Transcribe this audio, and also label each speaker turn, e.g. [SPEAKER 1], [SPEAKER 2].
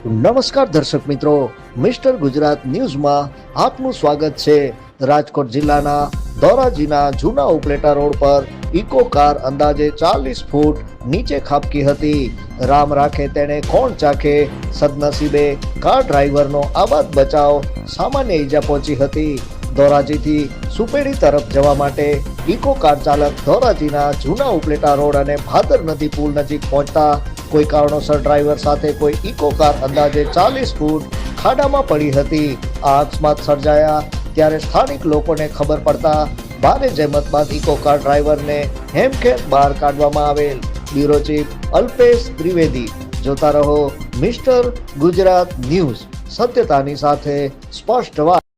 [SPEAKER 1] નમસ્કાર દર્શક મિત્રો, મિસ્ટર ગુજરાત ન્યૂઝમાં આપનું સ્વાગત છે। રાજકોટ જિલ્લાના ધોરાજીના જૂના ઉપલેટા રોડ પર ઇકો કાર અંદાજે 40 ફૂટ નીચે ખાબકી હતી। રામ રાખે તેને કોણ ચાખે, સદનસીબે કાર ડ્રાઈવરનો આબાદ બચાવ, સામાન્ય ઈજા પહોંચી હતી। ધોરાજીથી સુપેડી તરફ જવા માટે ઇકો કાર ચાલક ધોરાજીના જૂના ઉપલેટા રોડ અને ભાદર નદી પુલ નજીક પહોંચતા કોઈ કારણોસર ડ્રાઈવર સાથે કોઈ ઇકો કાર અંદાજે 40 ફૂટ ખાડામાં પડી હતી। આ અકસ્માત સર્જાયા ત્યારે સ્થાનિક લોકોને ખબર પડતા ભારે જહેમત બાદ ઇકો કાર ડ્રાઈવરને હેમખેમ બહાર કાઢવામાં આવેલ। Bureau chief Alpesh Trivedi. જોતા રહો મિસ્ટર ગુજરાત ન્યૂઝ, સત્યતાની સાથે સ્પષ્ટ વાત।